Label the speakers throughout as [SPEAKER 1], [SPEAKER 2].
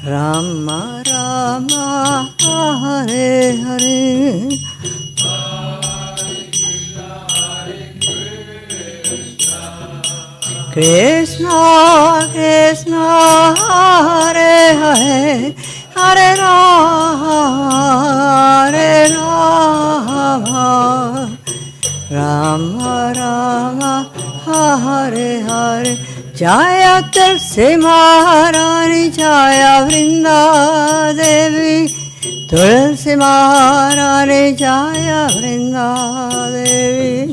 [SPEAKER 1] Rama Rama Hare Hare Krishna Krishna Hare Hare Hare Rama Rama Rama Hare Hare Jaya Tulsi Maharani Jaya Vrinda Devi Tulsi Maharani Jaya Vrinda Devi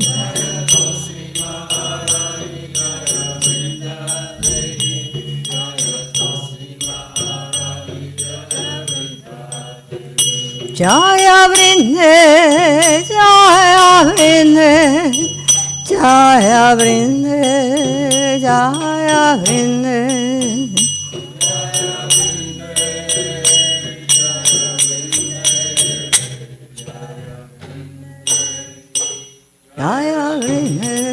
[SPEAKER 1] Jaya Vrinde, Jaya Vrinde, Jaya Vrinde, Jaya Vrinde. Jaya Vrinde.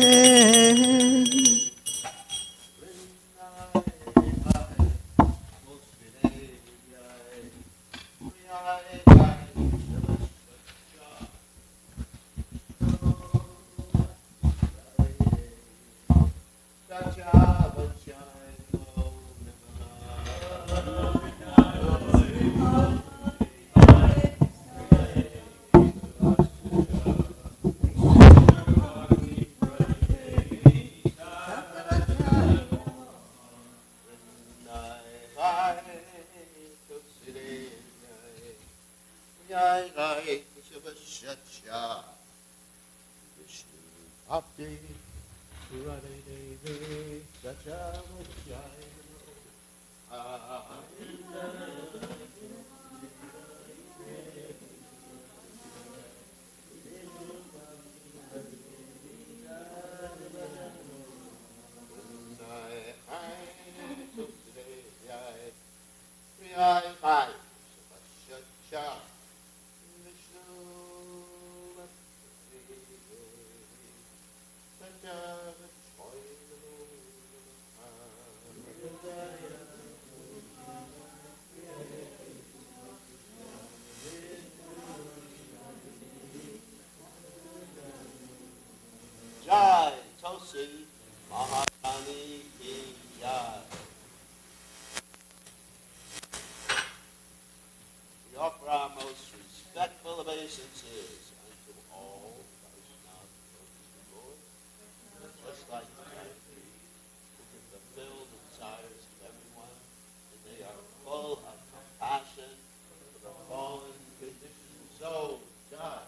[SPEAKER 2] Jai Tulsi Maharani Ki Jai. We offer our most respectful obeisances unto all Vaishnava Lord, just like the country who can fulfill the desires of everyone, and they are full of compassion for the fallen conditioned souls. Jai.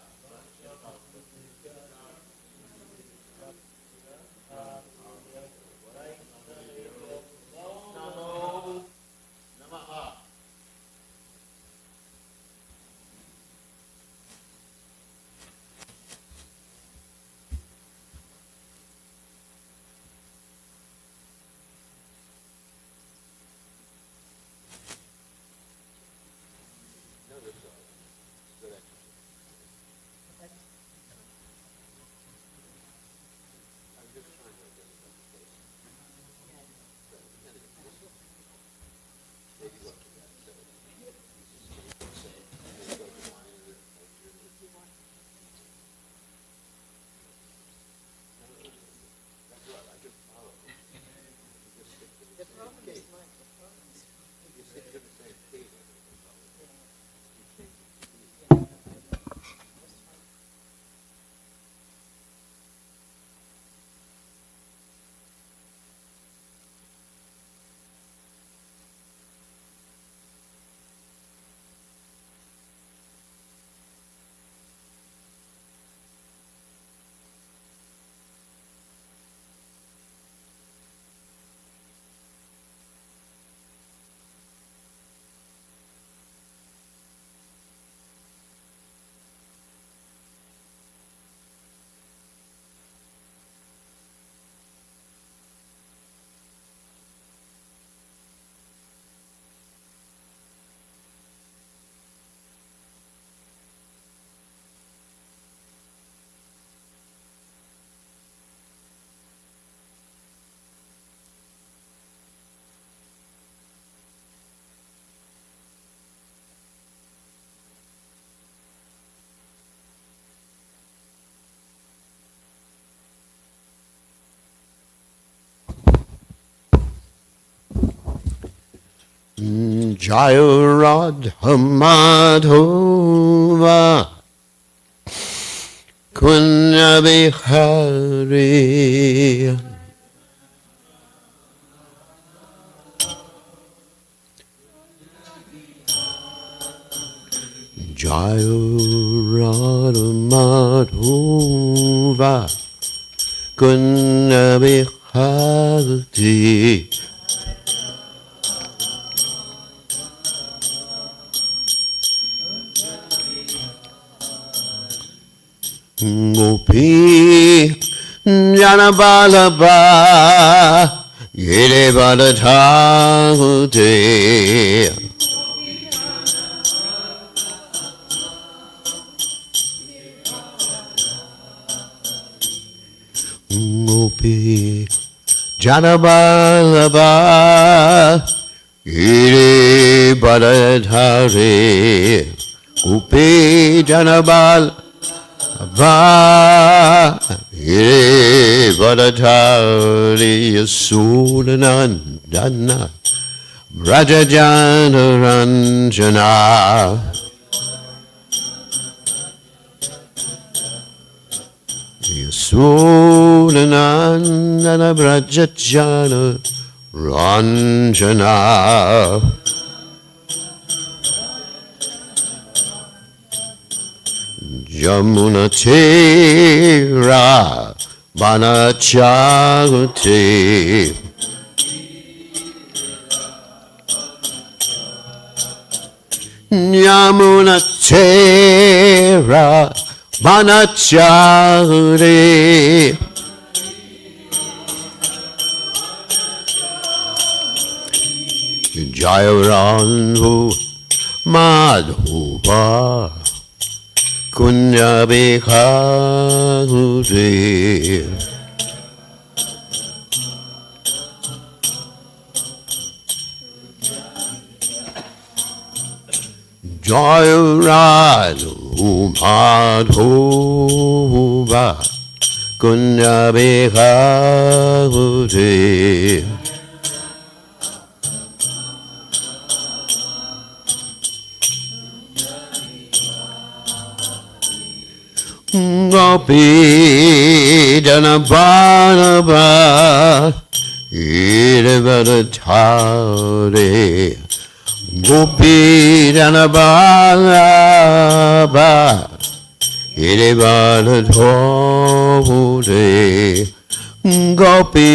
[SPEAKER 3] Jaya Radha Madhova Kunja Bihari Jaya Radha Madhova Kunja Bihari Gopi Janabalaba Yere Baladhante Gopi Janabalaba Yere Baladhare Gopi Janabalaba Va Ire Vadadhari Yasunanandana Rajajana Ranjana Yasunanandana Rajajana Ranjana Yamuna Tera Banachagate Yamuna Tera Banachagate Jayaranhu Madhuva Kunja Bihari Jaya Radha Madhova Kunja Bihari Gopi Janabalaba Ire Baladhare Gopi Janabalaba Ire Baladhare Gopi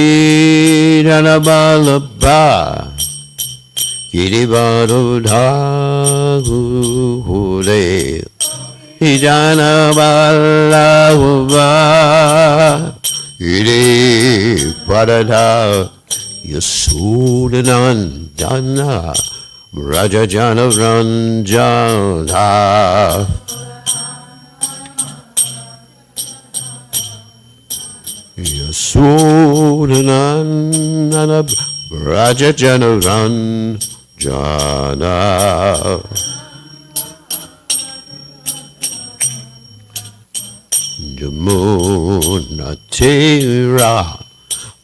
[SPEAKER 3] Janabalaba Ire Baladhare Jana Balava Iri Padada Yasudanandana Rajajana Ranjana Yasudanandana Rajajana Ranjana Jamuna Tera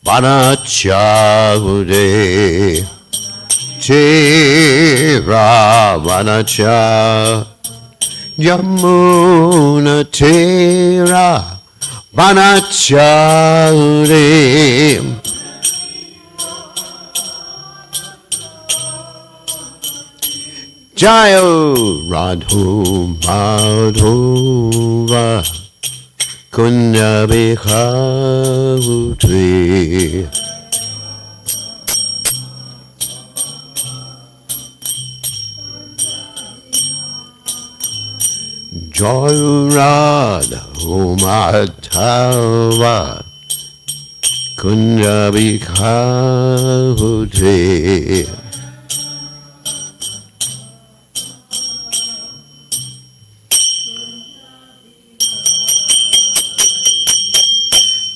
[SPEAKER 3] Banachagade Tera Banacha Jamuna Tera Banachagade Jaya Radha Madhova Kunja Bihari Jaya Radha Madhava Kunja Bihari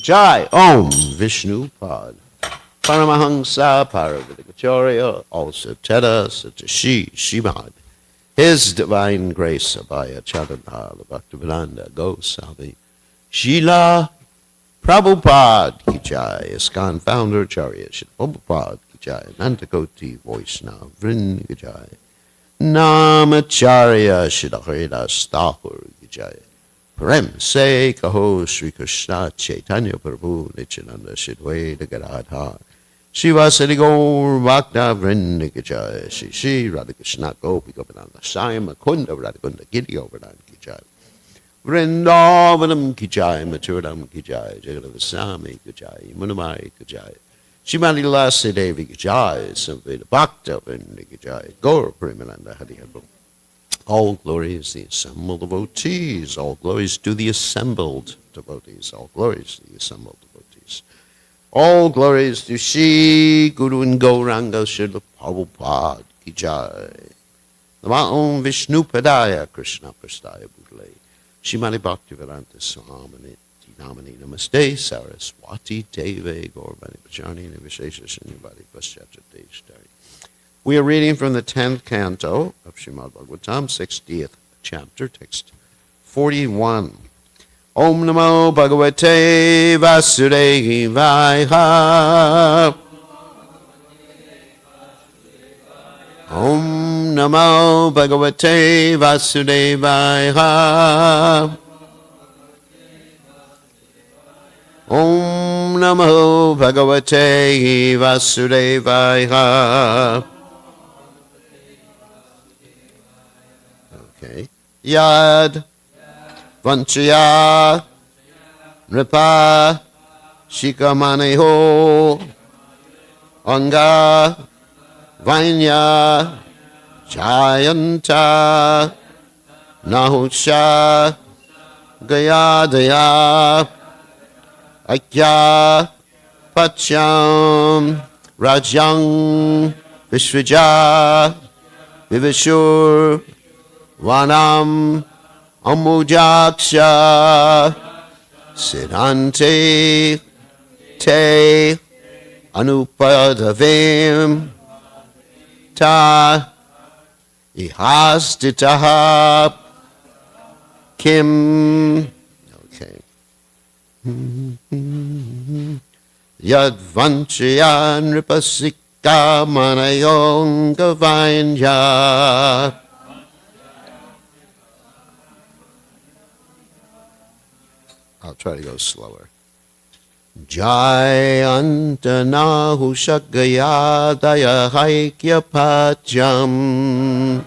[SPEAKER 3] Jai Om Vishnu Pad Paramahansa Paravidikacharya also Teta Satashi Shimad His Divine Grace Abhaya Charanala Bhaktivedanta Goswami Srila Prabhupada Ki Jai ISKCON Founder Acharya Srila Prabhupada Ki Gajai, Nantakoti Vaishnava Vrind Gajai, Namacharya Shidaharidas Thapar Gajai, Prem Se Kaho Sri Krishna Chaitanya Prabhu Nityananda Shidwaita Gadadhar, Shivasati Gaur Bhakta Vrind Gajai, Shri Radhakrishna Gopi Gopananda Shayama Kunda Radhakunda Giri Govardhan Gajai, Vrindavanam Kijai, Maturadam Kijai, Jagadavasami Kijai, Munamari Kijai, Shimali Lasi Devi Kijai, Samveda Bhakta Vrinda Kijai, Gaur Premananda Harihabu. All glories to the assembled devotees, all glories to the assembled devotees, all glories to the assembled devotees. All glories to Shri Guru and Gauranga Srila Prabhupada Kijai. Namo Vishnu Padaya Krishna Prastaya Budle. Shrimati Bhaktivedanta Swami Namani Namaste Saraswati Deve Gauravani Pachani Nivishesha Shunyavadi Paschatadeshtari. We are reading from the 10th canto of Srimad Bhagavatam, 60th chapter, text 41. Om Namo Bhagavate Vasudevaya. Om Namo Bhagavate Vasudevaya. Om Namo Bhagavate Vasudevaya. Okay. Yad Vanchaya Nripa Shikamaneho Anga Vainya Jayanta Nahusha Gayadaya Akya Pacham Rajang Vishvaja Vivishur Vanam Amujaksha Siddhante Te Anupadavim Ta Ihastitaha Kim. Okay. Yadvanchaya Nripasika Manayonga Vainya. I'll try to go slower. Jayanta Nahushagaya Daya Haikya Pacham.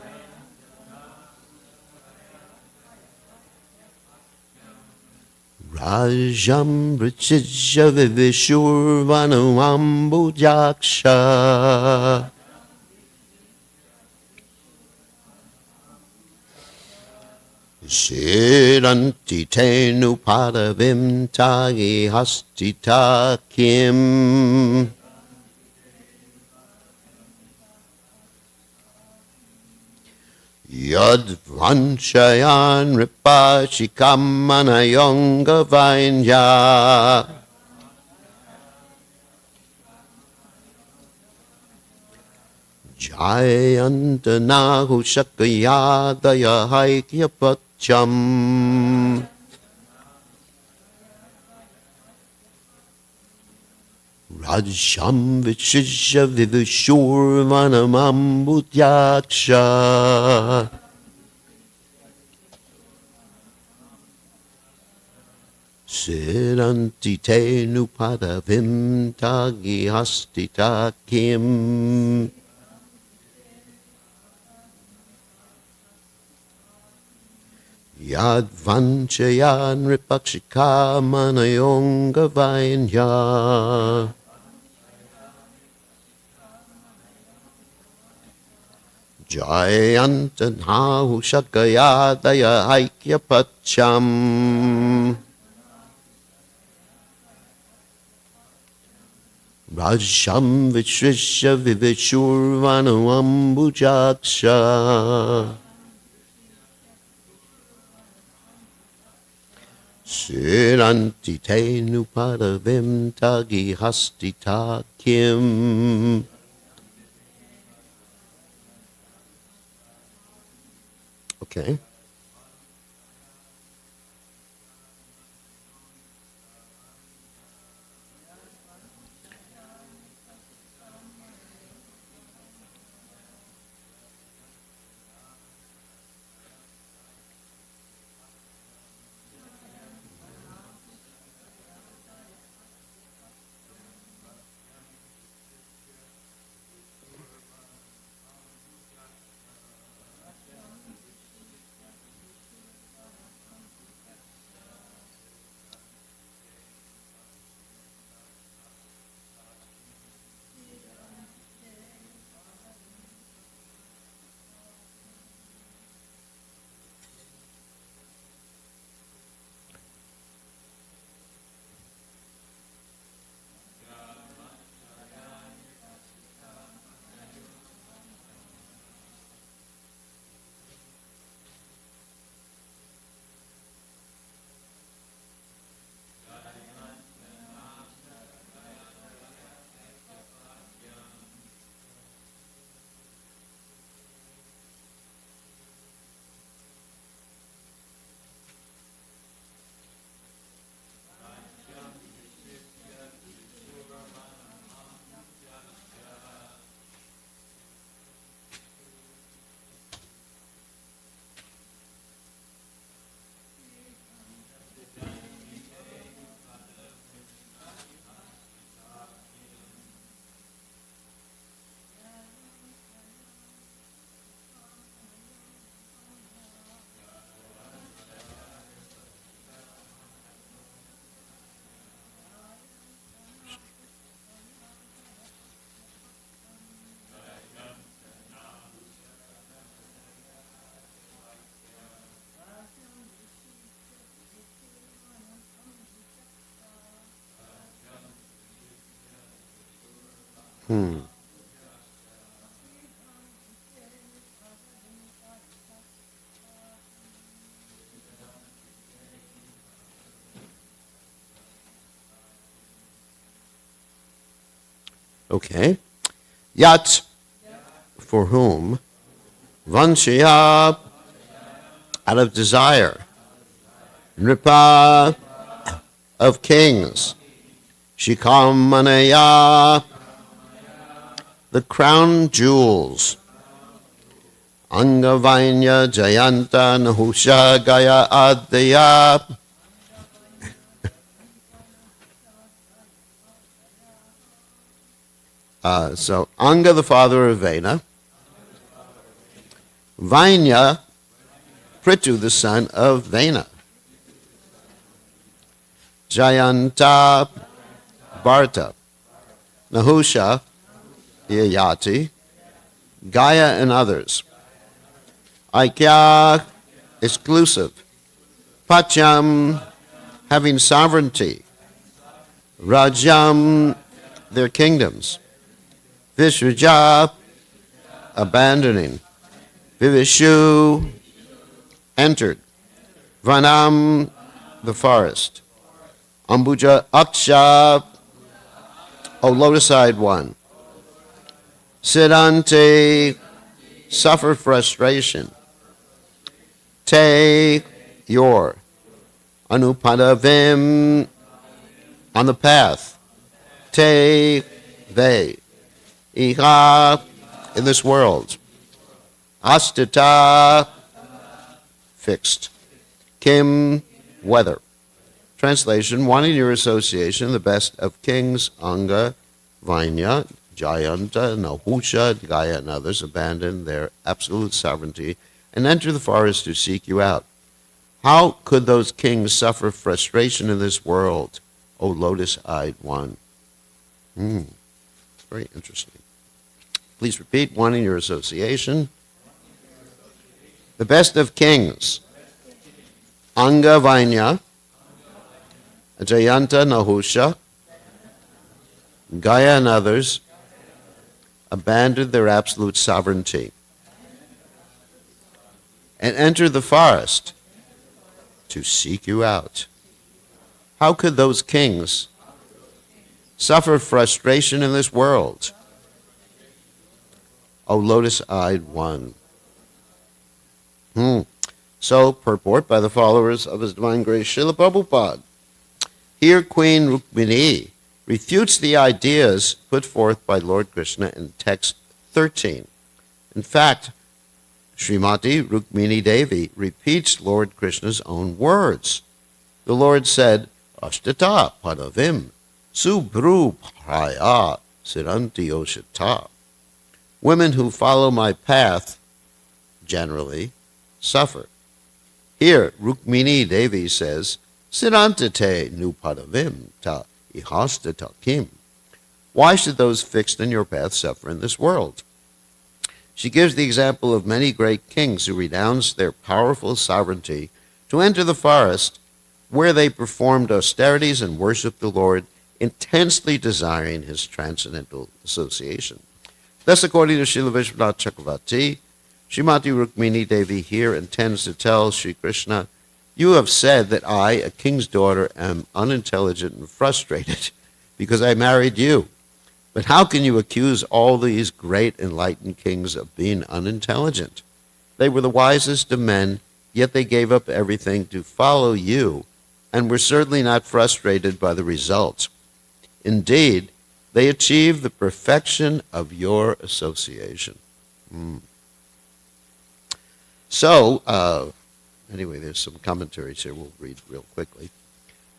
[SPEAKER 3] Rajam Brichija Vivishurvanu Ambujaksha. Shiranti Tenu Padavim Tagi Hastita Kim. Yadvanchayan Ripashikammanayonga Vainya. Jayanta Nahu Shakayadaya Haikya Pacham. Rajam Vishishya Vivishur Vanamambudyaksha. Siddhanti Te Nupadavim Tagi Hastita Kim. Yadvanchaya Nripakshika Manayonga Vainya. Jayanta Nahu Shakayadaya Haikya Pacham. Rajam Vishrisha Vivishurvanu Ambujaksha. Siddhanti Te Nupadavim Tagi Hastita Kim. Okay. Okay. Yat, for whom, vanshaya, out of desire, nripa, of kings, shikamanaya, the crown jewels, angavainya, jayanta, nahusha, gaya, adaya. So Anga, the father of Vena, Vainya, Prithu, the son of Vena, Jayanta, Bharta, Nahusha, Yayati, Gaya, and others. Aikya, exclusive. Pacham, having sovereignty. Rajam, their kingdoms. Visraja, abandoning. Vivishu, entered. Vanam, the forest. Ambuja Aksha, O lotus-eyed one. Siddhante, suffer frustration. Te, your. Anupadavim, on the path. Te, they. Iha, in this world. Astita, fixed. Kim, weather. Translation, wanting your association, the best of kings, Anga, Vainya, Jayanta, Nahusha, Gaya, and others, abandon their absolute sovereignty and enter the forest to seek you out. How could those kings suffer frustration in this world, O lotus-eyed one? Very interesting. Please repeat, wanting your association. The best of kings, Anga, Vainya, Jayanta, Nahusha, Gaya, and others abandoned their absolute sovereignty and entered the forest to seek you out. How could those kings suffer frustration in this world, O lotus-eyed one? So, purport by the followers of His Divine Grace Srila Prabhupada. Here, Queen Rukmini refutes the ideas put forth by Lord Krishna in text 13. In fact, Srimati Rukmini Devi repeats Lord Krishna's own words. The Lord said, Ashtata padavim subhru praya siranti oshita. Women who follow my path generally suffer. Here, Rukmini Devi says, Siddhantate nupadavim ta ihastata kim. Why should those fixed in your path suffer in this world? She gives the example of many great kings who renounced their powerful sovereignty to enter the forest where they performed austerities and worshiped the Lord, intensely desiring His transcendental association. Thus, according to Srila Vishwanath Chakravarti, Srimati Rukmini Devi here intends to tell Sri Krishna, you have said that I, a king's daughter, am unintelligent and frustrated because I married you. But how can you accuse all these great enlightened kings of being unintelligent? They were the wisest of men, yet they gave up everything to follow you and were certainly not frustrated by the result. Indeed, they achieved the perfection of your association. So, anyway, there's some commentaries here we'll read real quickly.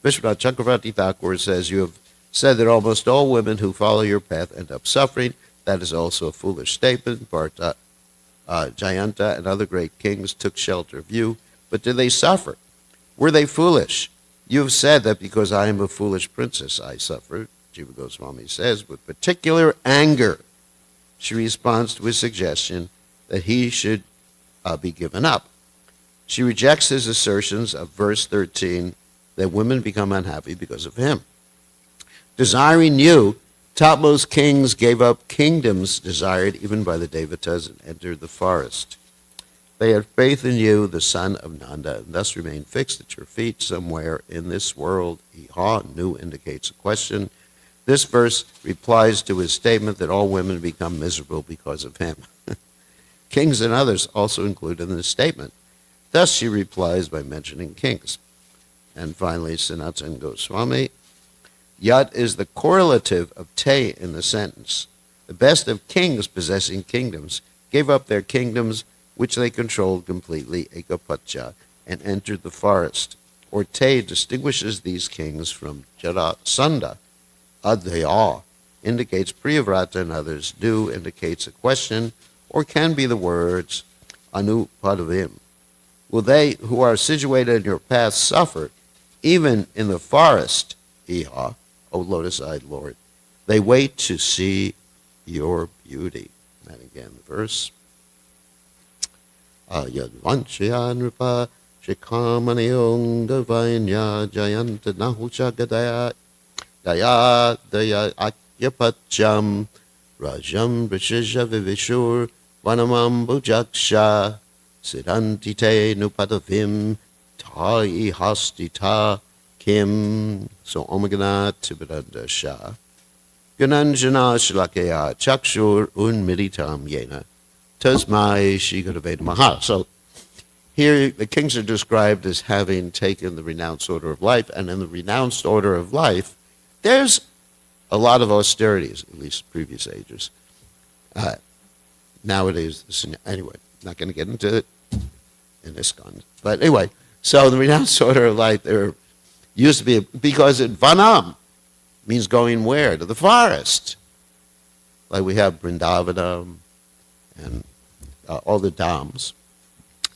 [SPEAKER 3] Vishwanath Chakravarti Thakur says, you have said that almost all women who follow your path end up suffering. That is also a foolish statement. Bharata, Jayanta, and other great kings took shelter of you, but did they suffer? Were they foolish? You have said that because I am a foolish princess, I suffer. Jiva Goswami says, with particular anger, she responds to his suggestion that he should be given up. She rejects his assertions of verse 13 that women become unhappy because of him. Desiring you, Topmost kings gave up kingdoms desired even by the Devatas and entered the forest. They had faith in you, the son of Nanda, and thus remained fixed at your feet somewhere in this world. Iha, nu indicates a question. This verse replies to his statement that all women become miserable because of him. Kings and others also included in the statement. Thus she replies by mentioning kings. And finally, Sanatana Goswami. Yat is the correlative of te in the sentence. The best of kings possessing kingdoms gave up their kingdoms which they controlled completely, ekapacha, and entered the forest. Or te distinguishes these kings from Jarasandha. Adhaya indicates Priyavrata and others. Do indicates a question, or can be the words anupadavim. Will they who are situated in your path suffer, even in the forest, Iha, O lotus-eyed Lord? They wait to see your beauty. And again, the verse. Yadvanshyanrupa Shikamaniyong Davainya Jayanta Nahucha Gadaya Daya Daya Akyapacham Rajam Brishija Vivishur Vanamam Bujaksha Siddhantite Nupadavim Tai Hastita Kim. So Omagana Tibidanda Shah Gananjana Shlakaya Chakshur Unmiritam Yena Tasmai Shigurveda Maha. So here the kings are described as having taken the renounced order of life, and in the renounced order of life, there's a lot of austerities, at least previous ages. Nowadays, anyway, not going to get into it in this con. But anyway, so the renounced order of life, there used to be, because it vanam means going where? To the forest. Like we have Vrindavanam and all the dhams.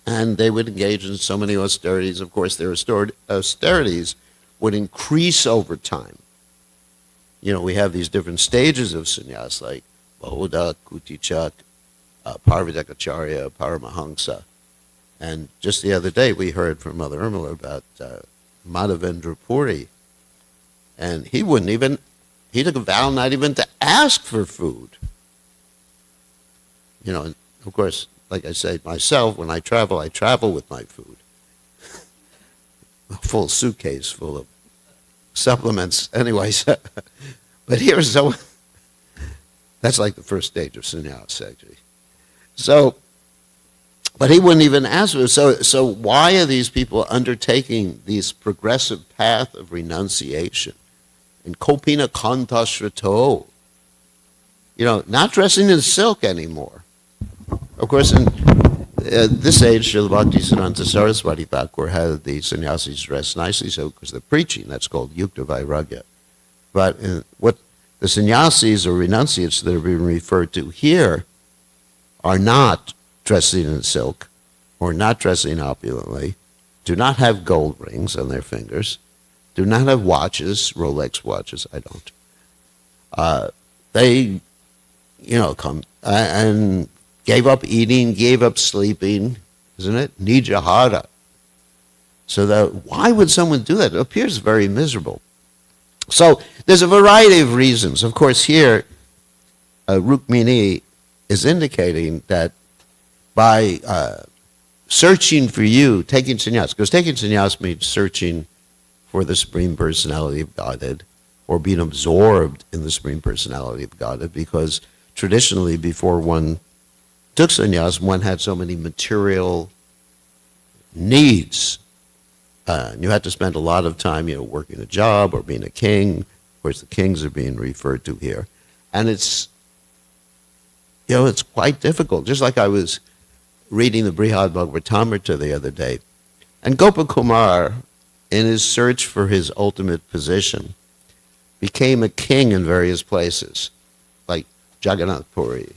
[SPEAKER 3] And they would engage in so many austerities. Of course, their austerities would increase over time. You know, we have these different stages of sannyas, like Bahuda, Kutichak, Parvadakacharya, Paramahansa. And just the other day, we heard from Mother Irmala about Madhavendra Puri. And he took a vow not even to ask for food. You know, and of course, like I say, myself, when I travel with my food. A full suitcase full of supplements. Anyways, but here's that's like the first stage of sannyas, actually. So, but he wouldn't even ask for it. So why are these people undertaking this progressive path of renunciation? And kopina kantashrato, you know, not dressing in silk anymore. Of course, in this age, Srila Bhaktisiddhanta Saraswati Thakur had the sannyasis dress nicely, so because they're preaching, that's called yukta vairagya. But what the sannyasis or renunciates that are being referred to here are not dressing in silk or not dressing opulently, do not have gold rings on their fingers, do not have watches, Rolex watches. I don't. They, you know, come and gave up eating, gave up sleeping, isn't it? Nijahara. So why would someone do that? It appears very miserable. So there's a variety of reasons. Of course, here, Rukmini is indicating that by searching for you, taking sannyas, because taking sannyas means searching for the Supreme Personality of Godhead, or being absorbed in the Supreme Personality of Godhead, because traditionally, before one took sannyas, one had so many material needs. You had to spend a lot of time, working a job or being a king. Of course, the kings are being referred to here. And it's quite difficult. Just like I was reading the Brihad Bhagavatamrita the other day. And Gopakumar, in his search for his ultimate position, became a king in various places, like Jagannath Puri.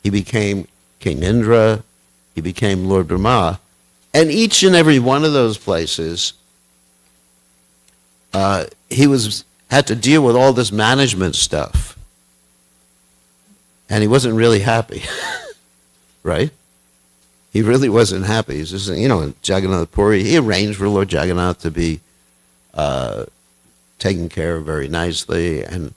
[SPEAKER 3] He became King Indra. He became Lord Brahma. And each and every one of those places, he had to deal with all this management stuff. And he wasn't really happy, right? He really wasn't happy. He's just, in Jagannath Puri, he arranged for Lord Jagannath to be taken care of very nicely. And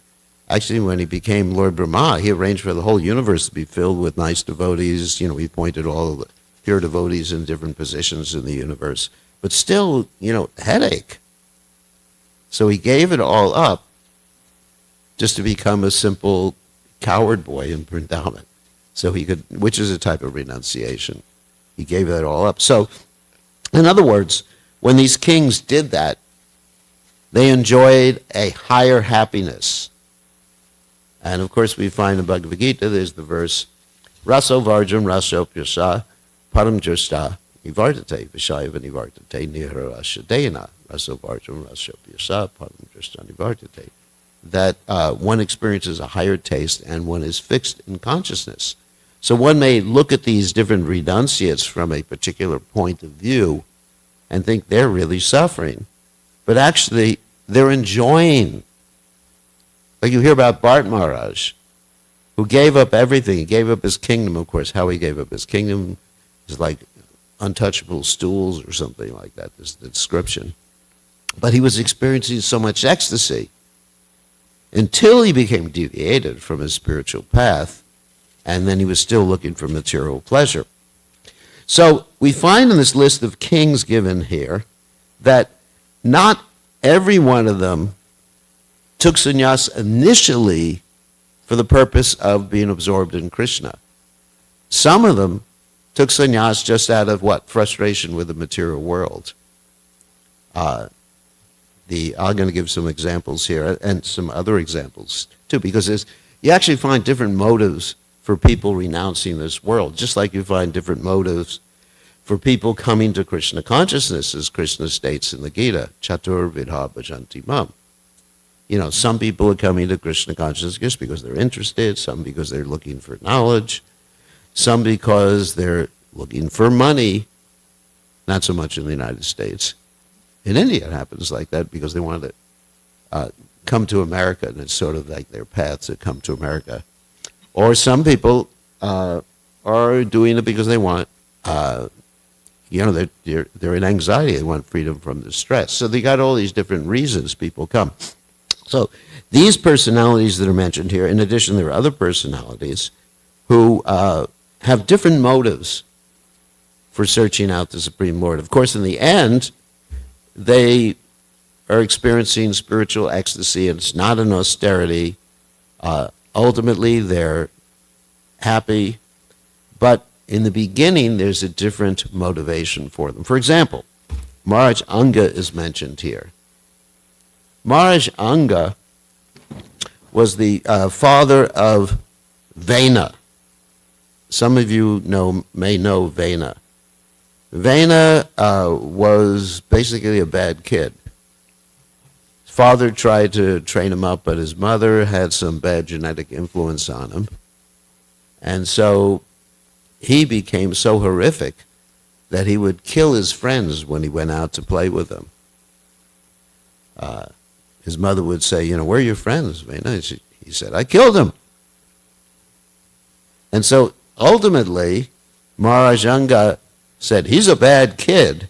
[SPEAKER 3] Actually, when he became Lord Brahma, he arranged for the whole universe to be filled with nice devotees. He appointed all the pure devotees in different positions in the universe. But still, headache. So he gave it all up just to become a simple coward boy in Vrindavan. So he could, which is a type of renunciation. He gave that all up. So, in other words, when these kings did that, they enjoyed a higher happiness. And of course, we find in Bhagavad Gita, there's the verse, Raso Varjam Rasopyasa Param Jasta Nivartate Vishaya Nivartate Niharasha Dena Raso Varjam Rasopyasa Param Jasta Nivartate. That one experiences a higher taste and one is fixed in consciousness. So one may look at these different renunciates from a particular point of view and think they're really suffering. But actually, they're enjoying. Like you hear about Bart Maharaj, who gave up everything. He gave up his kingdom, of course. How he gave up his kingdom is like untouchable stools or something like that, this the description. But he was experiencing so much ecstasy until he became deviated from his spiritual path, and then he was still looking for material pleasure. So we find in this list of kings given here that not every one of them took sannyas initially for the purpose of being absorbed in Krishna. Some of them took sannyas just out of frustration with the material world. I'm going to give some examples here and some other examples too, because you actually find different motives for people renouncing this world, just like you find different motives for people coming to Krishna consciousness, as Krishna states in the Gita, Chatur Vidha Bhajanti Mam. Some people are coming to Krishna consciousness just because they're interested, some because they're looking for knowledge, some because they're looking for money, not so much in the United States. In India it happens like that because they want to come to America, and it's sort of like their path to come to America. Or some people are doing it because they want, they're in anxiety, they want freedom from the stress. So they got all these different reasons people come. So these personalities that are mentioned here, in addition, there are other personalities who have different motives for searching out the Supreme Lord. Of course, in the end, they are experiencing spiritual ecstasy, and it's not an austerity. Ultimately, they're happy, but in the beginning, there's a different motivation for them. For example, Maharaj Anga is mentioned here. Maharaj Anga was the father of Vena. Some of you may know Vena. Vena was basically a bad kid. His father tried to train him up, but his mother had some bad genetic influence on him. And so he became so horrific that he would kill his friends when he went out to play with them. His mother would say, where are your friends, Vena? He said, I killed them. And so ultimately, Maharaj Anga said, he's a bad kid,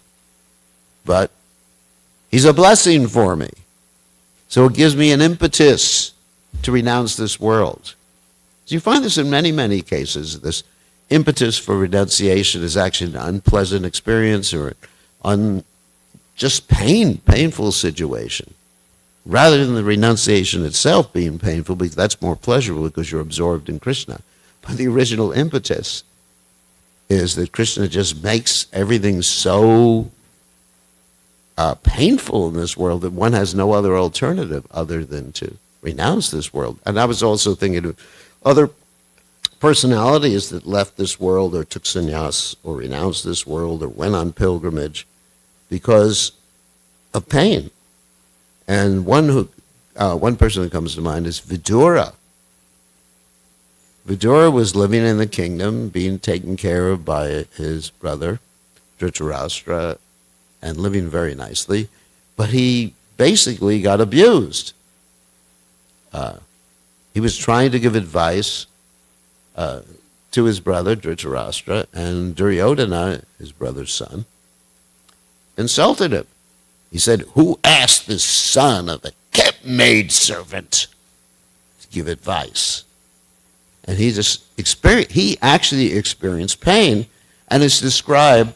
[SPEAKER 3] but he's a blessing for me. So it gives me an impetus to renounce this world. So you find this in many, many cases. This impetus for renunciation is actually an unpleasant experience or just painful situation. Rather than the renunciation itself being painful, because that's more pleasurable because you're absorbed in Krishna. But the original impetus is that Krishna just makes everything so painful in this world that one has no other alternative other than to renounce this world. And I was also thinking of other personalities that left this world or took sannyas or renounced this world or went on pilgrimage because of pain. And one person that comes to mind is Vidura. Vidura was living in the kingdom, being taken care of by his brother, Dhritarashtra, and living very nicely, but he basically got abused. He was trying to give advice to his brother, Dhritarashtra, and Duryodhana, his brother's son, insulted him. He said, who asked the son of a maid servant give advice. And he actually experienced pain, and it's described,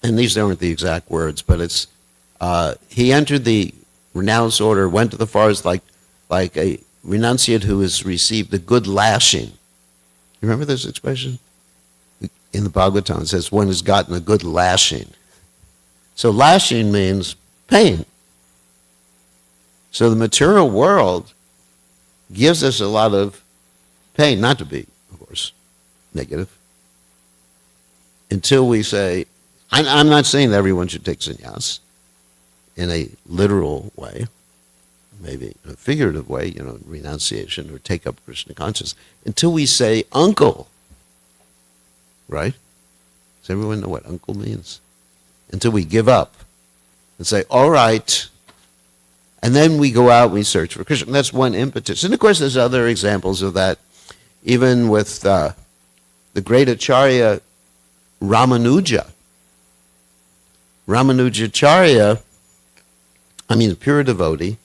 [SPEAKER 3] and these aren't the exact words, but it's, he entered the renounced order, went to the forest like a renunciate who has received a good lashing. You remember this expression? In the Bhagavatam, it says one has gotten a good lashing. So lashing means pain. So the material world gives us a lot of pain, not to be, of course, negative, until we say, I'm not saying that everyone should take sannyas in a literal way, maybe in a figurative way, renunciation or take up Krishna consciousness, until we say uncle, right? Does everyone know what uncle means? Until we give up and say, all right, and then we go out and we search for Krishna. That's one impetus. And of course there's other examples of that, even with the great Acharya Ramanuja. Ramanujacharya, a pure devotee,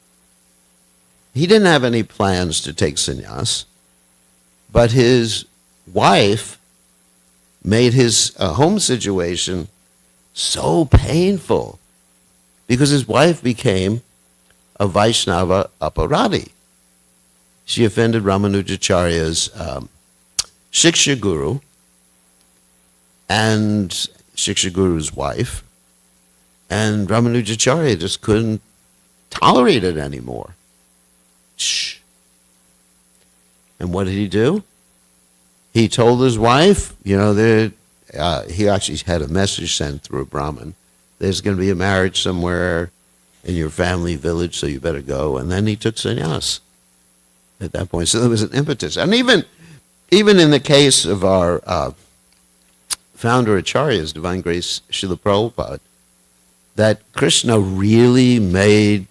[SPEAKER 3] he didn't have any plans to take sannyas, but his wife made his home situation so painful because his wife became a Vaishnava aparadi. She offended Ramanujacharya's Shiksha Guru and Shiksha Guru's wife, and Ramanujacharya just couldn't tolerate it anymore. Shh. And what did he do? He told his wife, he actually had a message sent through a Brahmin. There's going to be a marriage somewhere in your family village, so you better go. And then he took sannyas at that point. So there was an impetus. And even in the case of our founder Acharyas, Divine Grace Srila Prabhupada, that Krishna really made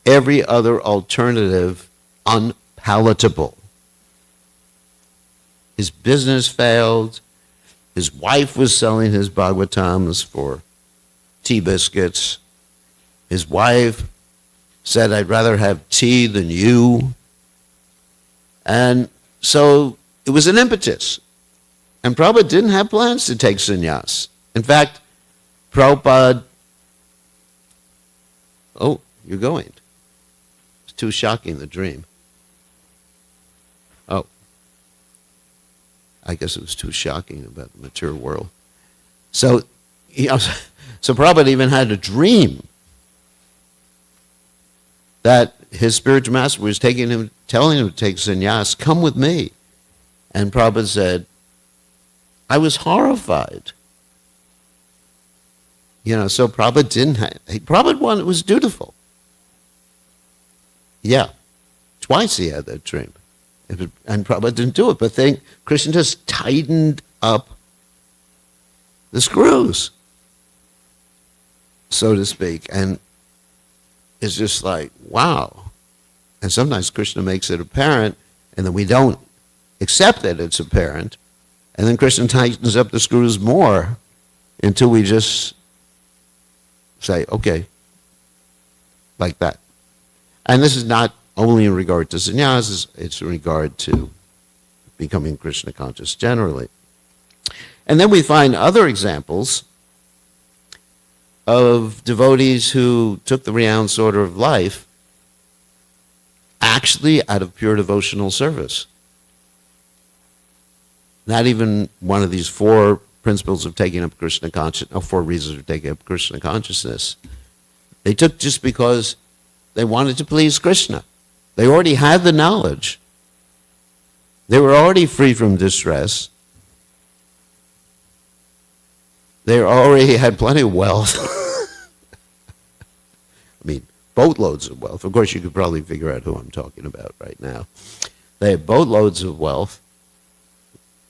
[SPEAKER 3] every other alternative unpalatable. His business failed. His wife was selling his Bhagavatams for tea biscuits. His wife said, I'd rather have tea than you. And so it was an impetus. And Prabhupada didn't have plans to take sannyas. In fact, Prabhupada, oh, you're going. It's too shocking, the dream. Oh. I guess it was too shocking about the mature world. So Prabhupada even had a dream that his spiritual master was telling him to take sannyas, come with me. And Prabhupada said, I was horrified. So Prabhupada Prabhupada was dutiful. Yeah, twice he had that dream. And Prabhupada didn't do it, but then Krishna just tightened up the screws, so to speak. And it's just like, wow. And sometimes Krishna makes it apparent, and then we don't accept that it's apparent. And then Krishna tightens up the screws more until we just say, okay, like that. And this is not only in regard to sannyas, it's in regard to becoming Krishna conscious generally. And then we find other examples of devotees who took the renounced order of life actually out of pure devotional service. Not even one of these four principles of taking up Krishna consciousness, or four reasons of taking up Krishna consciousness. They took just because they wanted to please Krishna. They already had the knowledge. They were already free from distress. They already had plenty of wealth. Boatloads of wealth. Of course, you could probably figure out who I'm talking about right now. They had boatloads of wealth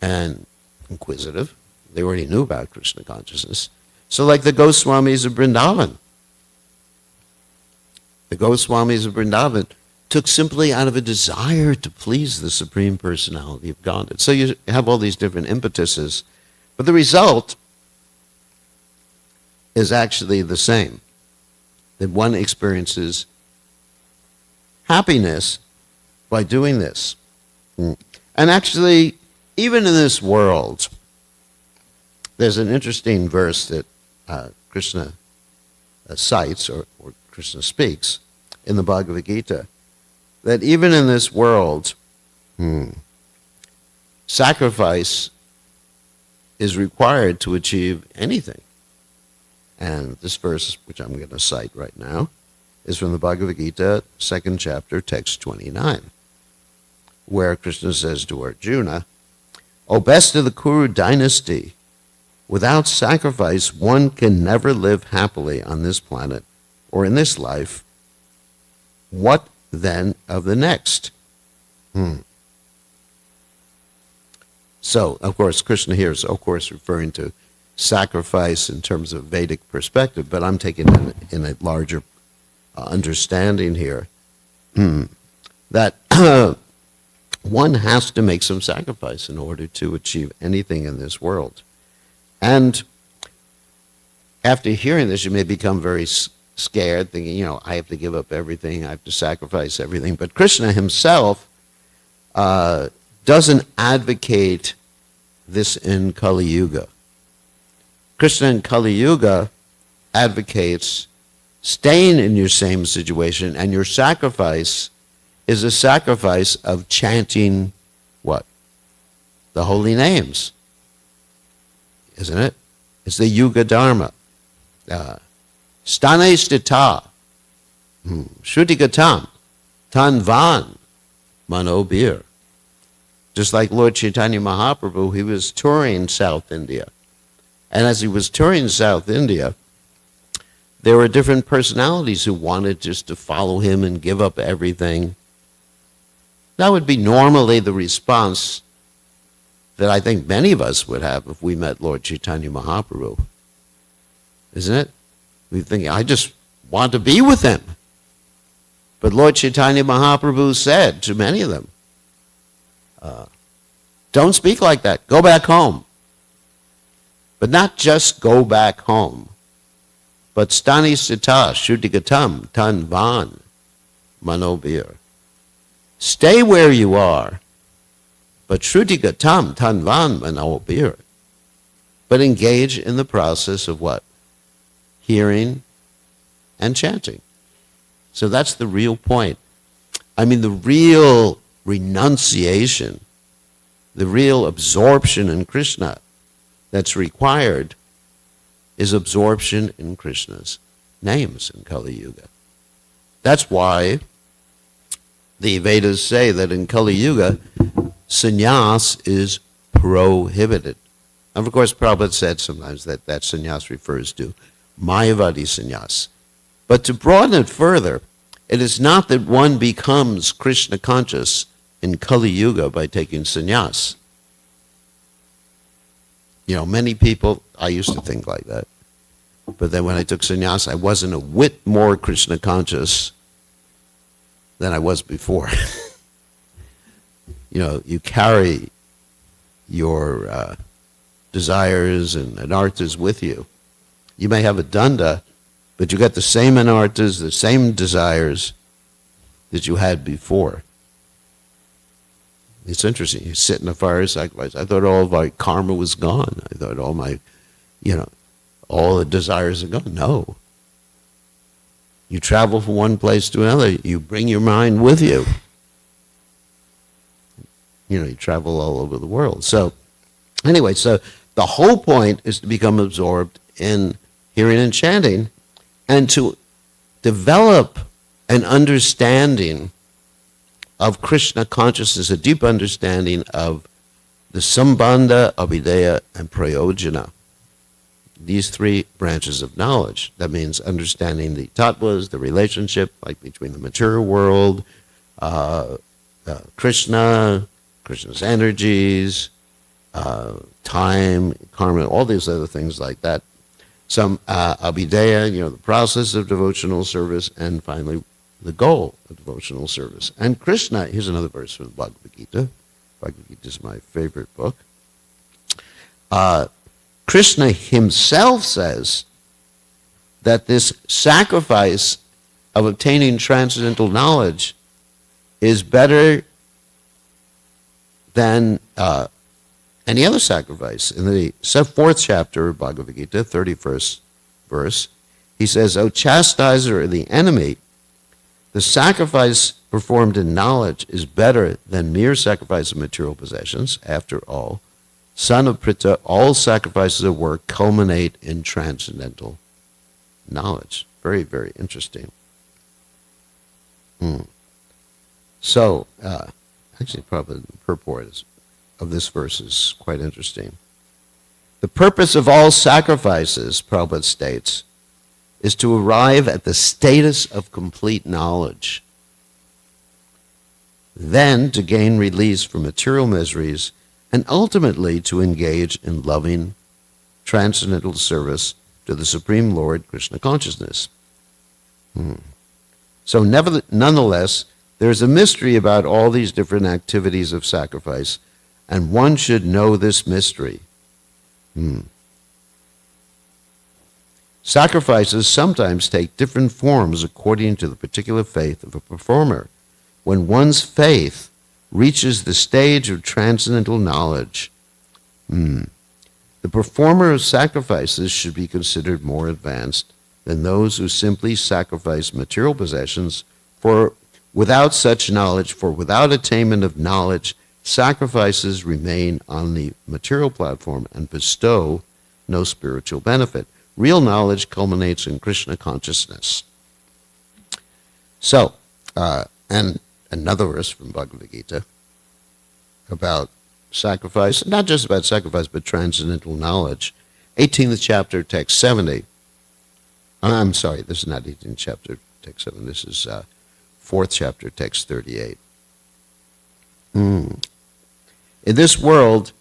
[SPEAKER 3] and inquisitive. They already knew about Krishna consciousness. So like the Goswamis of Vrindavan. The Goswamis of Vrindavan took simply out of a desire to please the Supreme Personality of Godhead. So you have all these different impetuses, but the result is actually the same. That one experiences happiness by doing this. And actually, even in this world, there's an interesting verse that Krishna cites, or Krishna speaks, in the Bhagavad Gita, that even in this world, sacrifice is required to achieve anything. And this verse, which I'm going to cite right now, is from the Bhagavad Gita, 2nd chapter, text 29, where Krishna says to Arjuna, "O best of the Kuru dynasty, without sacrifice one can never live happily on this planet or in this life. What then of the next?" So, of course, Krishna here is, of course, referring to sacrifice in terms of Vedic perspective, but I'm taking it in a larger understanding here, that one has to make some sacrifice in order to achieve anything in this world. And after hearing this, you may become very scared, thinking, I have to give up everything, I have to sacrifice everything. But Krishna himself doesn't advocate this in Kali Yuga. Krishna in Kali Yuga advocates staying in your same situation, and your sacrifice is a sacrifice of chanting what? The holy names. Isn't it? It's the Yuga Dharma. Stane stita, Shruti Tanvan, Manobir. Just like Lord Chaitanya Mahaprabhu, he was touring South India. And as he was touring South India, there were different personalities who wanted just to follow him and give up everything. That would be normally the response that I think many of us would have if we met Lord Chaitanya Mahaprabhu. Isn't it? We think, I just want to be with him. But Lord Chaitanya Mahaprabhu said to many of them, don't speak like that. Go back home. But not just go back home, but stani sita shuddhigatam tanvan manobir. Stay where you are, but shuddhigatam tanvan manobir. But engage in the process of what? Hearing and chanting. So that's the real point. I mean, the real renunciation, the real absorption in Krishna that's required is absorption in Krishna's names in Kali Yuga. That's why the Vedas say that in Kali Yuga, sannyas is prohibited. And of course, Prabhupada said sometimes that sannyas refers to Mayavadi sannyas. But to broaden it further, it is not that one becomes Krishna conscious in Kali Yuga by taking sannyas. Many people, I used to think like that. But then when I took sannyas, I wasn't a whit more Krishna conscious than I was before. You carry your desires and anarthas with you. You may have a danda, but you got the same anarthas, the same desires that you had before. It's interesting. You sit in a fire sacrifice. I thought all my karma was gone. I thought all my, all the desires are gone. No. You travel from one place to another. You bring your mind with you. You travel all over the world. So, anyway, so the whole point is to become absorbed in hearing and chanting and to develop an understanding of Krishna consciousness, a deep understanding of the Sambandha, Abhideya, and Prayojana. These three branches of knowledge. That means understanding the tattvas, the relationship like between the material world, Krishna, Krishna's energies, time, karma, all these other things like that. Some Abhideya, the process of devotional service, and finally the goal of devotional service. And Krishna, here's another verse from the Bhagavad Gita. Bhagavad Gita is my favorite book. Krishna himself says that this sacrifice of obtaining transcendental knowledge is better than any other sacrifice. In the fourth chapter of Bhagavad Gita, 31st verse, he says, O chastiser of the enemy, the sacrifice performed in knowledge is better than mere sacrifice of material possessions. After all, son of Pritha, all sacrifices of work culminate in transcendental knowledge. Very, very interesting. So, actually, probably the purport of this verse is quite interesting. The purpose of all sacrifices, Prabhupada states, is to arrive at the status of complete knowledge, then to gain release from material miseries, and ultimately to engage in loving, transcendental service to the Supreme Lord, Krishna consciousness. So nonetheless, there's a mystery about all these different activities of sacrifice, and one should know this mystery. Sacrifices sometimes take different forms according to the particular faith of a performer. When one's faith reaches the stage of transcendental knowledge, the performer of sacrifices should be considered more advanced than those who simply sacrifice material possessions without such knowledge. For without attainment of knowledge, sacrifices remain on the material platform and bestow no spiritual benefit. Real knowledge culminates in Krishna consciousness. So, and another verse from Bhagavad Gita about sacrifice, not just about sacrifice, but transcendental knowledge. 18th chapter, text 70. I'm sorry, this is not 18th chapter, text 7. This is 4th chapter, text 38. In this world,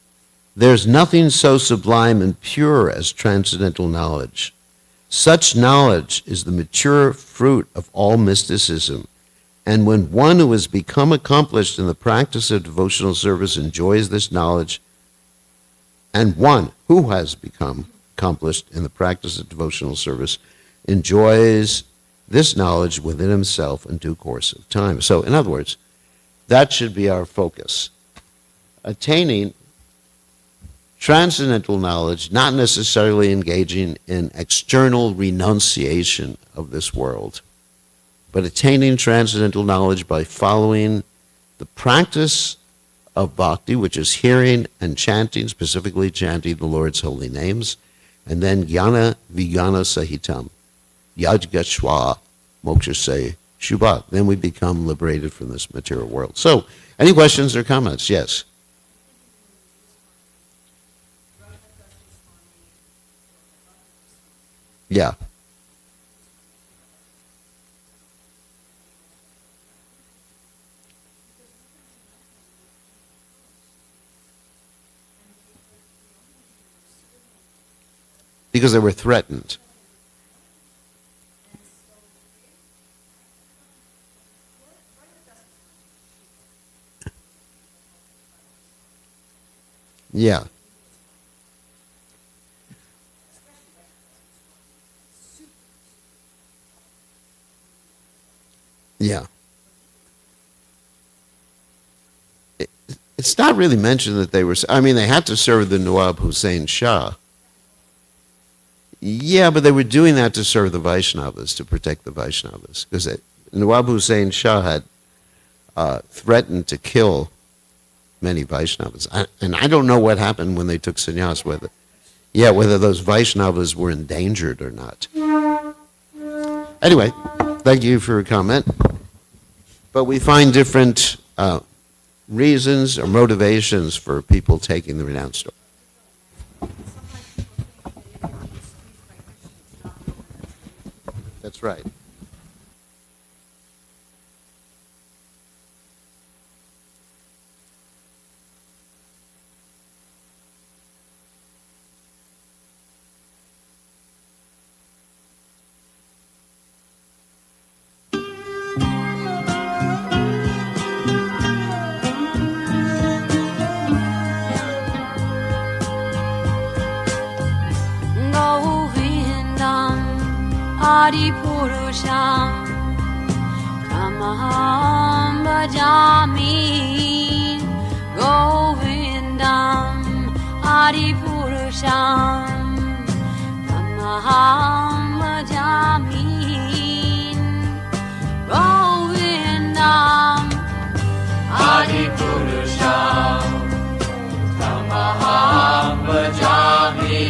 [SPEAKER 3] there's nothing so sublime and pure as transcendental knowledge. Such knowledge is the mature fruit of all mysticism. And when one who has become accomplished in the practice of devotional service enjoys this knowledge, and one who has become accomplished in the practice of devotional service enjoys this knowledge within himself in due course of time. So, in other words, that should be our focus. Attaining transcendental knowledge, not necessarily engaging in external renunciation of this world, but attaining transcendental knowledge by following the practice of bhakti, which is hearing and chanting, specifically chanting the Lord's holy names, and then jnana vijnana sahitam, yajgachwa mokshase shubhat. Then we become liberated from this material world. So, any questions or comments? Yes. Yeah. Because they were threatened. Yeah. Yeah. It's not really mentioned that they were, I mean, they had to serve the Nawab Hussain Shah. Yeah, but they were doing that to serve the Vaishnavas, to protect the Vaishnavas. Because Nawab Hussain Shah had threatened to kill many Vaishnavas. And I don't know what happened when they took sannyas, whether those Vaishnavas were endangered or not. Anyway, thank you for your comment. But we find different reasons or motivations for people taking the renounced order. That's right.
[SPEAKER 1] Adi Purusham Tamaham Bhaja bhajami Govindam Adipurusham Tamaham bhajami Govindam Adipurusham Tamaham bhajami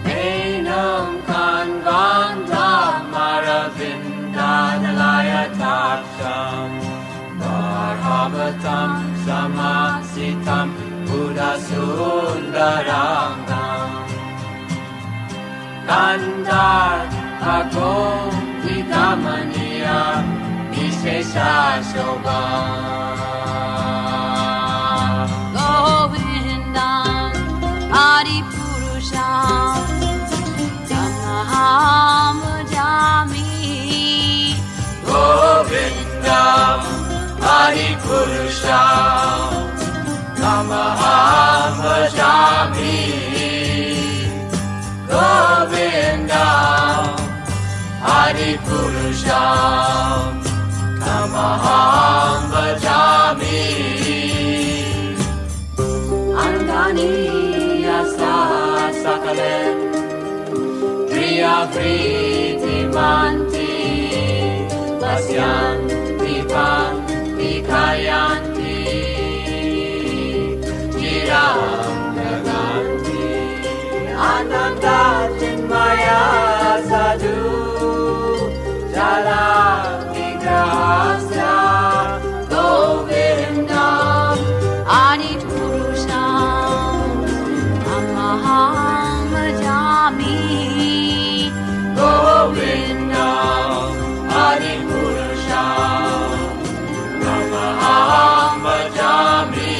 [SPEAKER 1] Enam Kanvandam Aravindanalayatakam Varhavatam Samasitam Buddhasundarangam Kandar Agom Vidamaniya Vishesha Shobha Govindam Adipurusham Tamaham bhajami Govindam Adipurusham Tamaham bhajami Govindam Adipurusham Tamaham bhajami Angani yasa sakalen Priya Priti Manti Vasyan Vipan Vikayanti Jiram Naganti Ananda Chinmaya Sadhu Jala Vigrahasya Govindam Adipurusham Tamaham bhajami Govindam Adipurusham Tamaham bhajami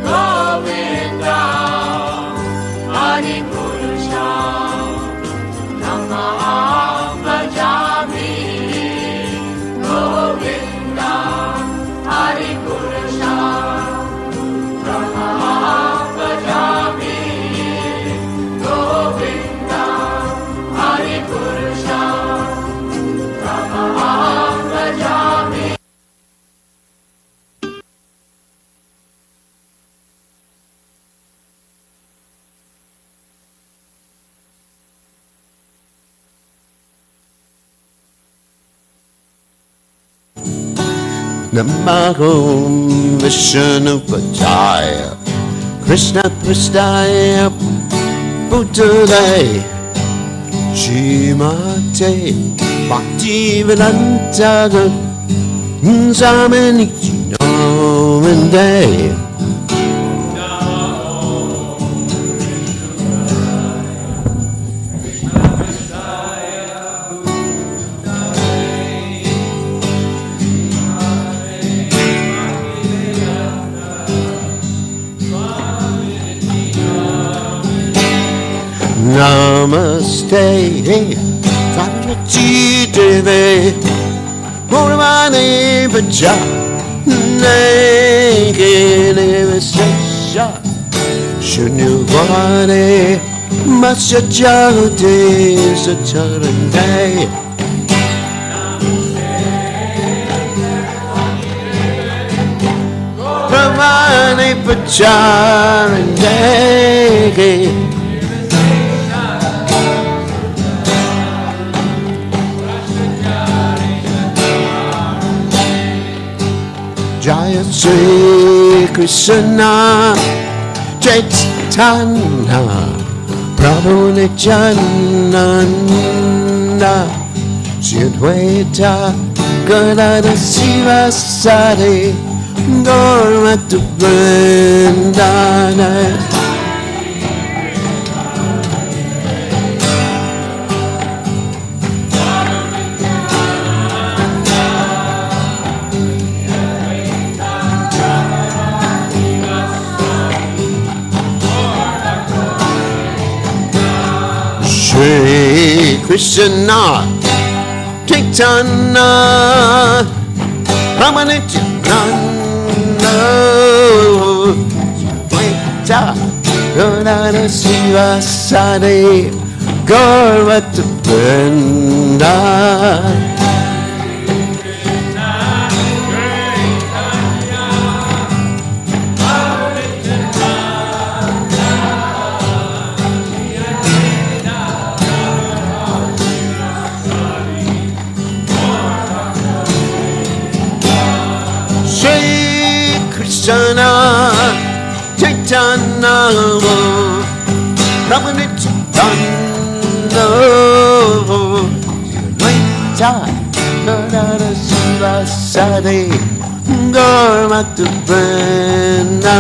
[SPEAKER 1] Govindam Adipurusham Tamaham bhajami Govindam Adipurusham Tamaham bhajami Govindam Adipurusham Tamaham bhajami
[SPEAKER 3] Namaho Vishnu Padaya Krishna Prasthaya Bhutale Shrimate Bhaktivedanta Swami Namande Namaste, Saraswati Devi, Purnamani Bhaja, Nakini Visesha, Shunyavane, Masya Jagati Satarande. Purnamani Bhaja, Nakini Jaya Sri Krishna Chaitanya Prabhu Nityananda Shri Advaita Gadadhara Sivasari Gaurmata Vrindana Shri Krishna Chaitanya Ramanityananda Vaita Gadadhara Sivasari Gaurmata Vrindana Krishna Chaitanya Ramanitya Narada Sula Sade Gormatu Brenda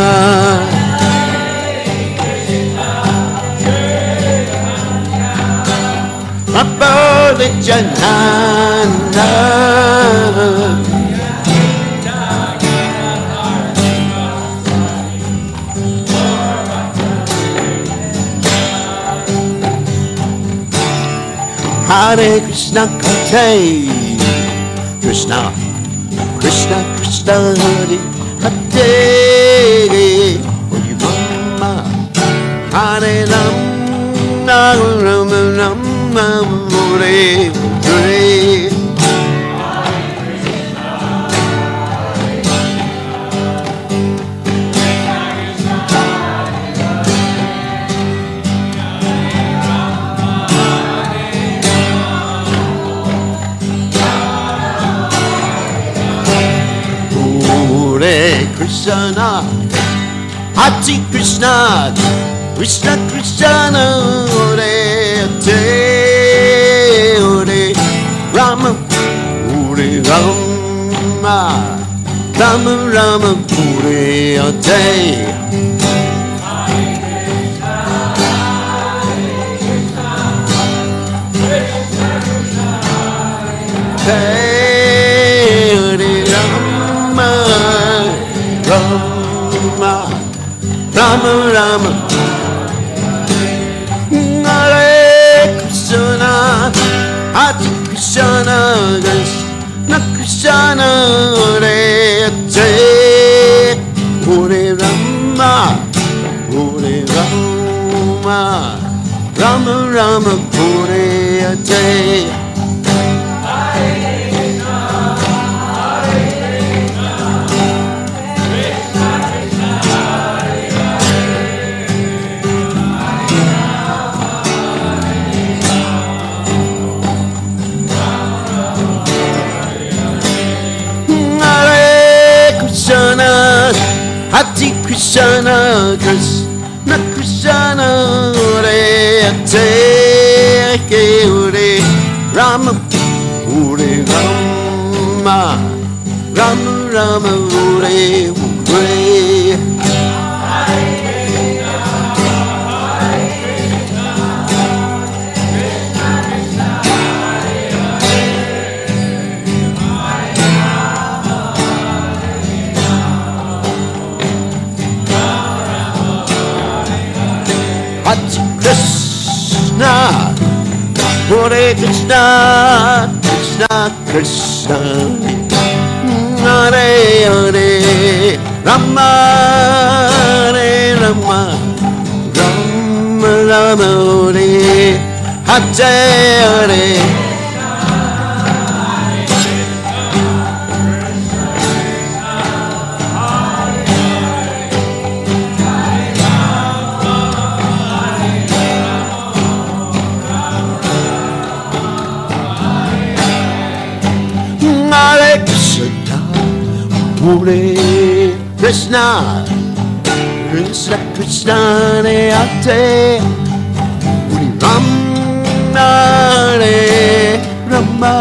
[SPEAKER 3] Abode Janana Hare Krishna Kate Krishna Krishna Krishna Hare Hare Hare Rama Hare Rama Rama Rama Hare Hare Krishna, Hare Krishna, Krishna Krishna, Hare Hare, Hare Rama, Hare Rama, Rama Rama, Hare Hare. Rama Rama Hare Krishna Hare Krishna Krishna Krishna Hare Hare Hare Rama Hare Rama Rama Rama Hare Hare Hare Krishna, Krishna Krishna, Hare Hare, Hare Rama, Hare Rama, Rama Rama, Hare Hare. Krishna, Hare Krishna, Krishna Krishna, Hare Hare, Rama Hare Rama, Rama Rama Hare Hare. Hare Krishna, Hare Krishna, Krishna Krishna, Hare Hare, Hare Rama, Hare Rama,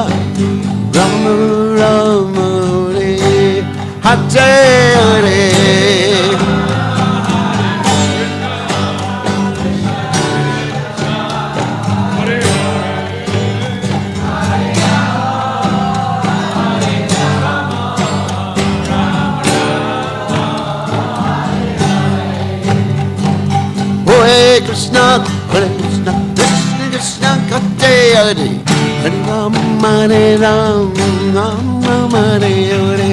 [SPEAKER 3] Rama Rama, Hare Hare. Hare Krishna, Hare Krishna, Krishna Krishna, Hare Hare, Hare Rama, Hare Rama, Rama Hare Hare.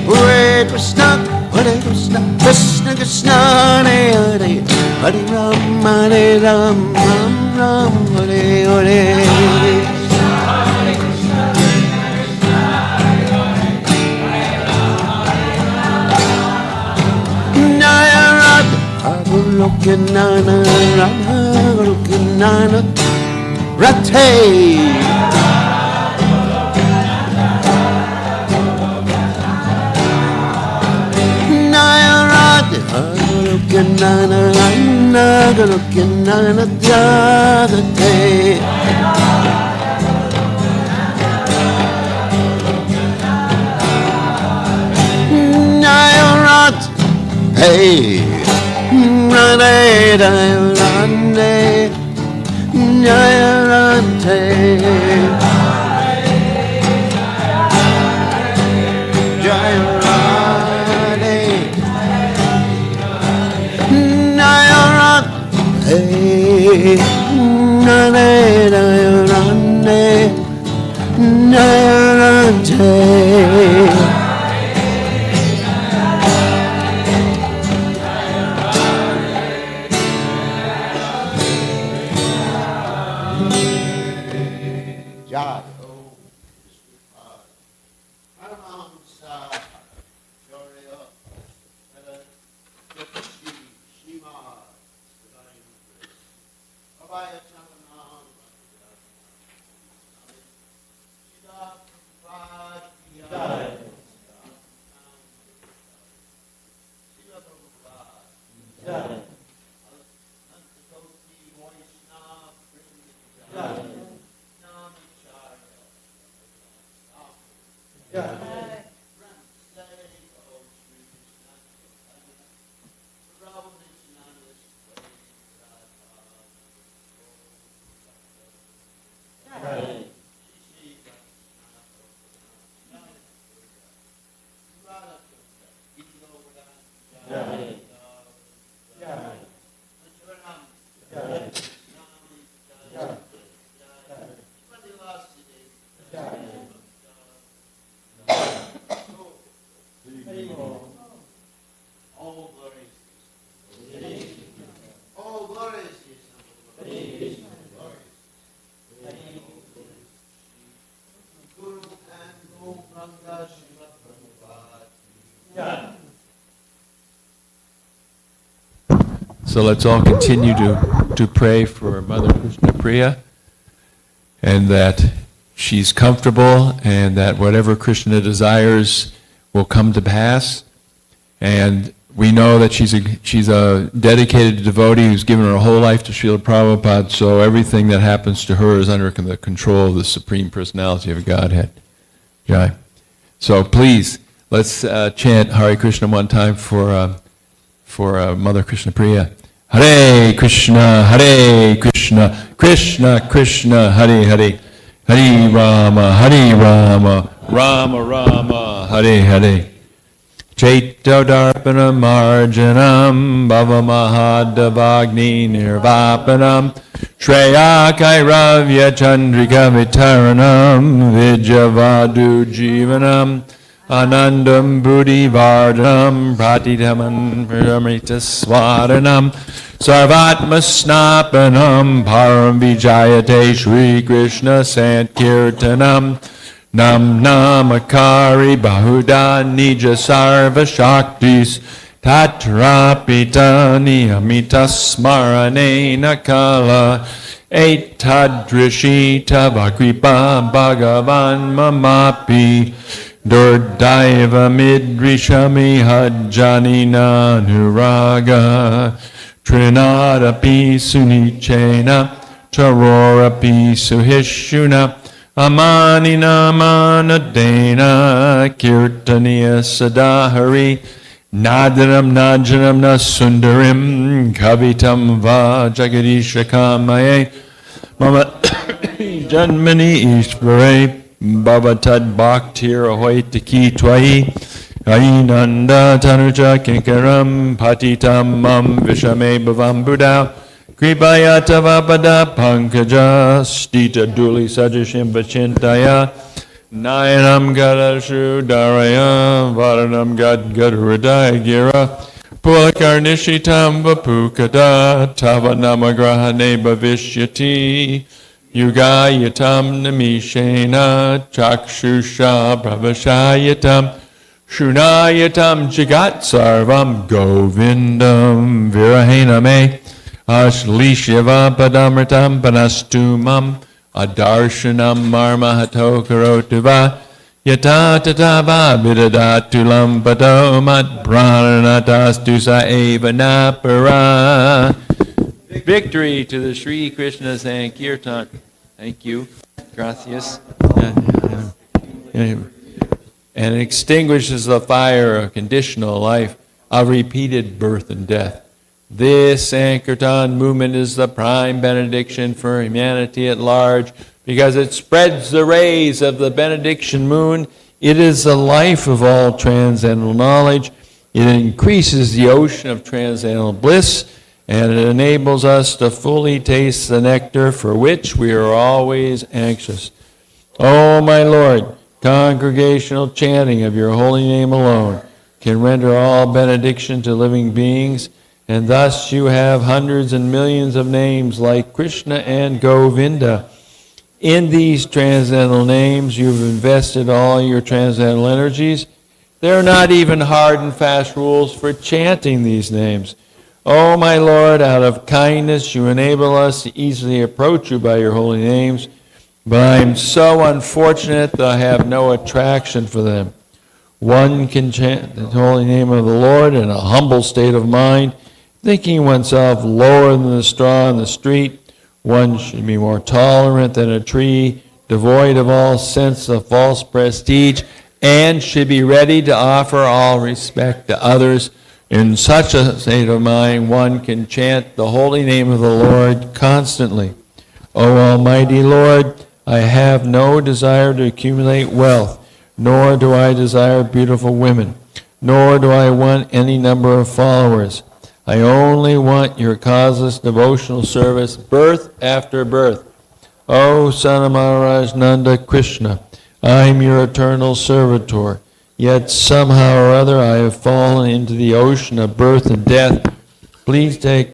[SPEAKER 3] Hare Krishna, Hare Krishna, Krishna Krishna, Hare Hare, Hare Rama, Hare Rama, Rama Hare Hare. Lokinana, Rama, Lokinana, Hey,
[SPEAKER 4] So let's all continue to pray for Mother Krishna Priya, and that she's comfortable, and that whatever Krishna desires will come to pass. And we know that she's a dedicated devotee who's given her whole life to Srila Prabhupada, so everything that happens to her is under the control of the Supreme Personality of Godhead. Jai. So please, let's chant Hare Krishna one time for Mother Krishna Priya. Hare Krishna, Krishna Krishna, Hare Hare, Hare Rama, Rama Rama, Hare Hare. Chaitodarpana marjanam, bhavamahadavagni nirvapanam, Shreya Kairavya Chandrika Vitaranam, Vijavadu Jivanam, Anandam Buddhi Vardhanam, Pratidhaman Pramita Swadanam, Sarvatma Snapanam, Param Vijayate Shri Krishna Sankirtanam, Nam Namakari Bahuda Nija Sarva Shaktis, Tatrapitani Amita Smarane Nakala, Etadrishita Vakripa Bhagavan Mamapi, Durdaiva Midrishami Hajjanina Nuraga, Trinadapi Sunichena, Tarorapi Suhishuna, Amanina Manadena, Kirtaniya Sadahari, Nadaram Najanam Nasundarim, Kavitam Va Jagadisha Kamaye, Mama Janmani Ishvare, Bhavatad Bhaktir Ahoitaki Twahi, Ainanda Tanuja Kinkaram, Patitam Mam Vishame Bhavam Buddha, Kripayata Vapada Pankaja, Stita Duli Sajashim Vachintaya, Nayanam Gadashu Daraya, Varanam Gad Gadhridaya Gira, Pulakarnishitam Vapukada, Tavanamagrahane Bhavishyati, Yugayatam Namishena, Chakshusha Pravashayatam, Shunayatam Jagat Sarvam Govindam Virahename, Ashlishiva Padamritam Panastumam, Adarshanam marmahato karotu va. Yata tata va vidadatu lampato mat pranatastu sa eva napara. Victory to the Sri Krishna Sankirtan. Thank you. Gracias. And extinguishes the fire of conditional life of repeated birth and death. This Sankirtan movement is the prime benediction for humanity at large because it spreads the rays of the benediction moon. It is the life of all transcendental knowledge. It increases the ocean of transcendental bliss, and it enables us to fully taste the nectar for which we are always anxious. Oh, my Lord, congregational chanting of your holy name alone can render all benediction to living beings, and thus you have hundreds and millions of names like Krishna and Govinda. In these transcendental names, you've invested all your transcendental energies. There are not even hard and fast rules for chanting these names. Oh, my Lord, out of kindness, you enable us to easily approach you by your holy names, but I am so unfortunate that I have no attraction for them. One can chant the holy name of the Lord in a humble state of mind, thinking oneself lower than the straw in the street. One should be more tolerant than a tree, devoid of all sense of false prestige, and should be ready to offer all respect to others. In such a state of mind, one can chant the holy name of the Lord constantly. O Almighty Lord, I have no desire to accumulate wealth, nor do I desire beautiful women, nor do I want any number of followers. I only want your causeless devotional service, birth after birth. O Son of Maharaj Nanda Krishna, I am your eternal servitor, yet somehow or other I have fallen into the ocean of birth and death. Please take